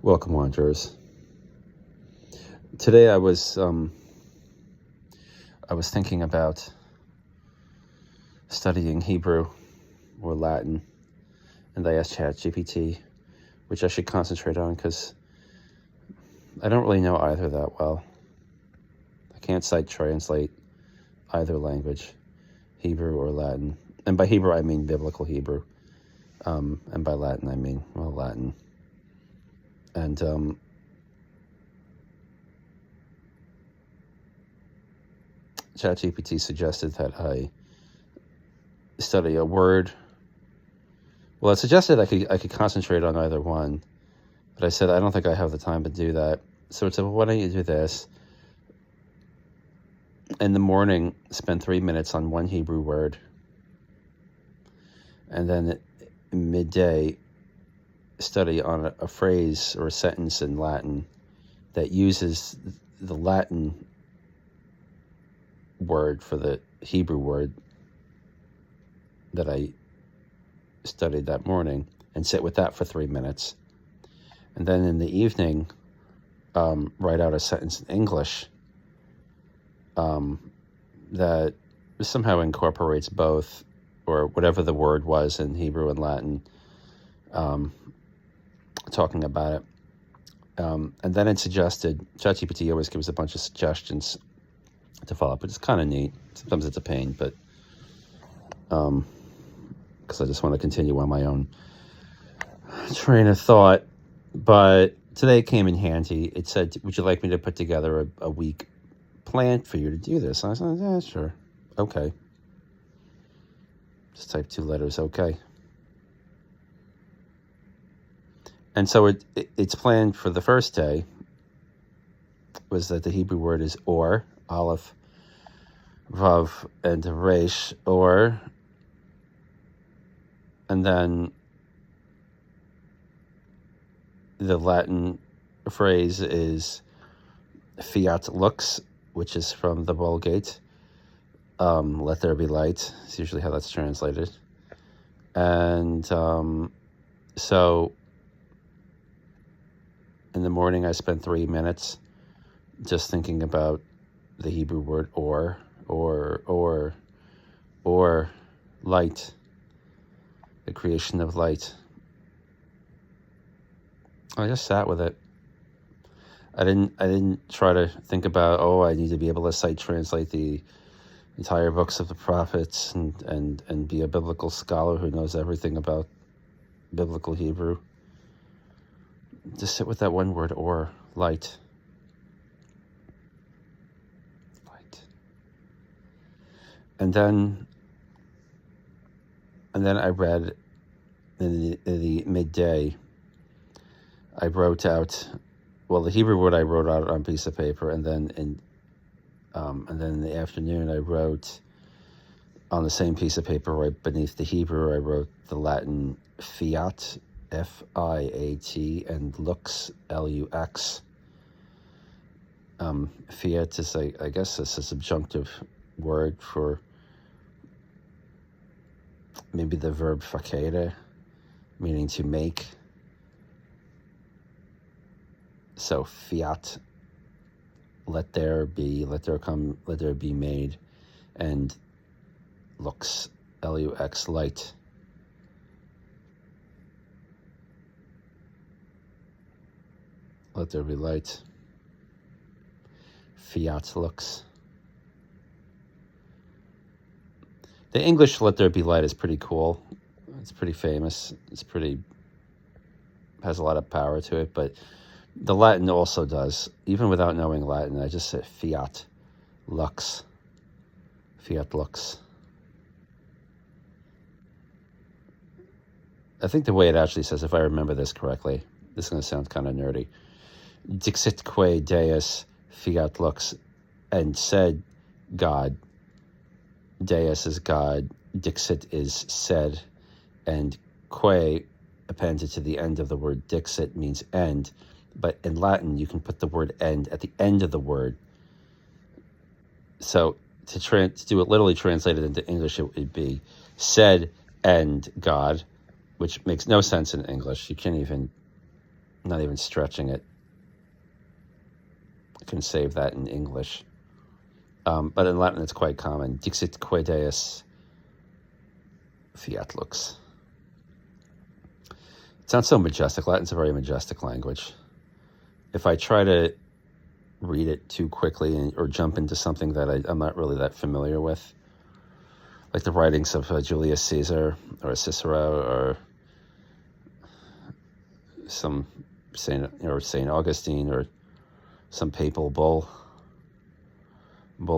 Welcome, wanderers. Today I was thinking about studying Hebrew or Latin, and I asked ChatGPT which I should concentrate on because I don't really know either that well. I can't sight translate either language, Hebrew or Latin. And by Hebrew I mean biblical Hebrew, and by Latin I mean Latin. And ChatGPT suggested that I study a word. Well, it suggested I could concentrate on either one, but I said I don't think I have the time to do that. So it said, well, why don't you do this? In the morning, spend 3 minutes on one Hebrew word, and then at midday, study on a phrase or a sentence in Latin that uses the Latin word for the Hebrew word that I studied that morning, and sit with that for 3 minutes. And then in the evening, write out a sentence in English that somehow incorporates both, or whatever the word was in Hebrew and Latin, talking about it. And then it suggested, ChatGPT always gives a bunch of suggestions to follow up, which is kind of neat. Sometimes it's a pain, but because I just want to continue on my own train of thought. But today it came in handy. It said, would you like me to put together a week plan for you to do this? And I said, yeah, sure. Okay. Just type 2 letters, okay. And so it's planned for the first day was that the Hebrew word is or, Aleph, Vav, and Resh, or, and then the Latin phrase is fiat lux, which is from the Vulgate. Let there be light. It's usually how that's translated. And so in the morning, I spent 3 minutes just thinking about the Hebrew word or light, the creation of light. I just sat with it. I didn't try to think about, I need to be able to sight translate the entire books of the prophets and be a biblical scholar who knows everything about biblical Hebrew. Just sit with that one word, or, light. Light. And then I read in the midday, I wrote out, the Hebrew word I wrote out on a piece of paper, and then in the afternoon I wrote on the same piece of paper right beneath the Hebrew, I wrote the Latin fiat, F-I-A-T, and lux, L-U-X. Fiat is, I guess, it's a subjunctive word for maybe the verb facere, meaning to make. So fiat, let there be, let there come, let there be made, and lux, L-U-X, light. Let there be light. Fiat lux. The English let there be light is pretty cool. It's pretty famous. Has a lot of power to it, but the Latin also does. Even without knowing Latin, I just said fiat lux. Fiat lux. I think the way it actually says, if I remember this correctly, this is going to sound kind of nerdy. Dixitque Deus fiat lux, and said God. Deus is God, dixit is said, and que, appended to the end of the word dixit, means end. But in Latin, you can put the word end at the end of the word. So to do it literally translated into English, it would be said and God, which makes no sense in English. You can't even not even stretching it. I can save that in English. But in Latin, it's quite common. Dixitque Deus, fiat lux. It sounds so majestic. Latin's a very majestic language. If I try to read it too quickly or jump into something that I'm not really that familiar with, like the writings of Julius Caesar or Cicero or some Saint Augustine or some papal bull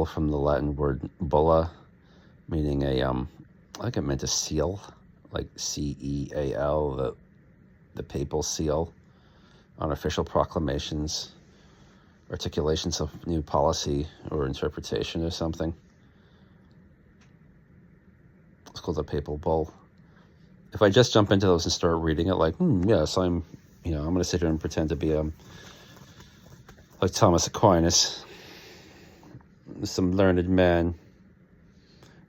from the Latin word bulla, meaning I think it meant a seal, like CEAL, the papal seal on official proclamations, articulations of new policy or interpretation or something. It's called a papal bull. If I just jump into those and start reading it like, yes, I'm going to sit here and pretend to be like Thomas Aquinas, some learned man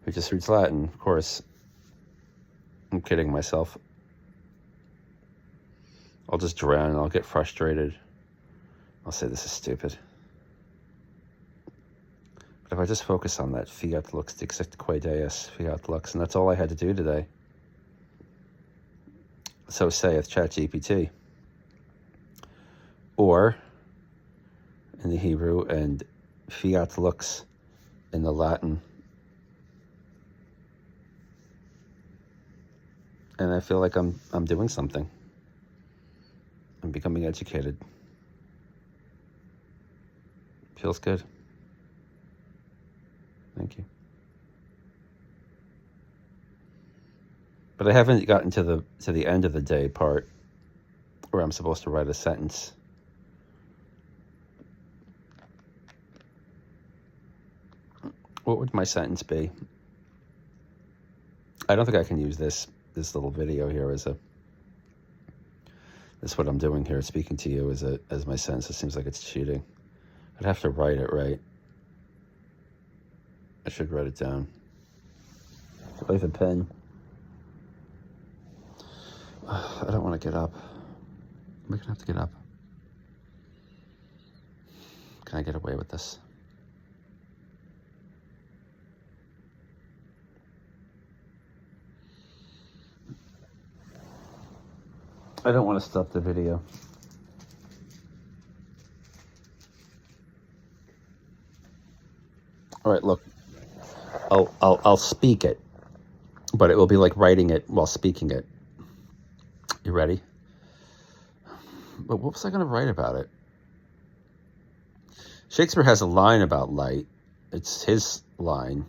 who just reads Latin. Of course, I'm kidding myself. I'll just drown and I'll get frustrated. I'll say this is stupid. But if I just focus on that, fiat lux dixitque Deus, fiat lux, and that's all I had to do today. So saith ChatGPT. Or, in the Hebrew, and fiat lux in the Latin. And I feel like I'm doing something. I'm becoming educated. Feels good. Thank you. But I haven't gotten to the end of the day part where I'm supposed to write a sentence. What would my sentence be? I don't think I can use this little video here as what I'm doing here, speaking to you as my sentence. It seems like it's cheating. I'd have to write it, right? I should write it down. Do I have a pen? I don't want to get up. Am I going to have to get up? Can I get away with this? I don't want to stop the video. All right, look. I'll speak it, but it will be like writing it while speaking it. You ready? But what was I going to write about it? Shakespeare has a line about light. It's his line.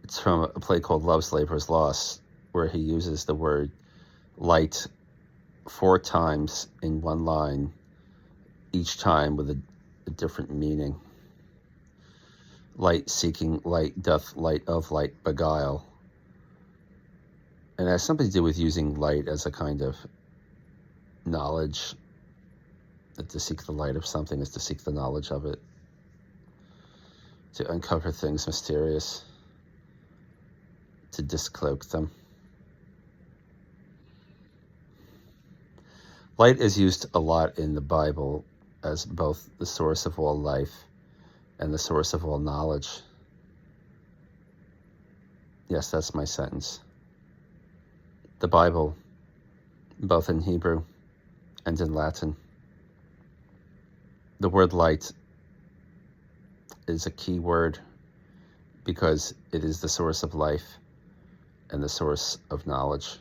It's from a play called Love's Labour's Lost, where he uses the word light 4 times in one line, each time with a different meaning. Light seeking light doth light of light beguile. And it has something to do with using light as a kind of knowledge. That to seek the light of something is to seek the knowledge of it. To uncover things mysterious. To discloak them. Light is used a lot in the Bible as both the source of all life and the source of all knowledge. Yes, that's my sentence. The Bible, both in Hebrew and in Latin. The word light is a key word because it is the source of life and the source of knowledge.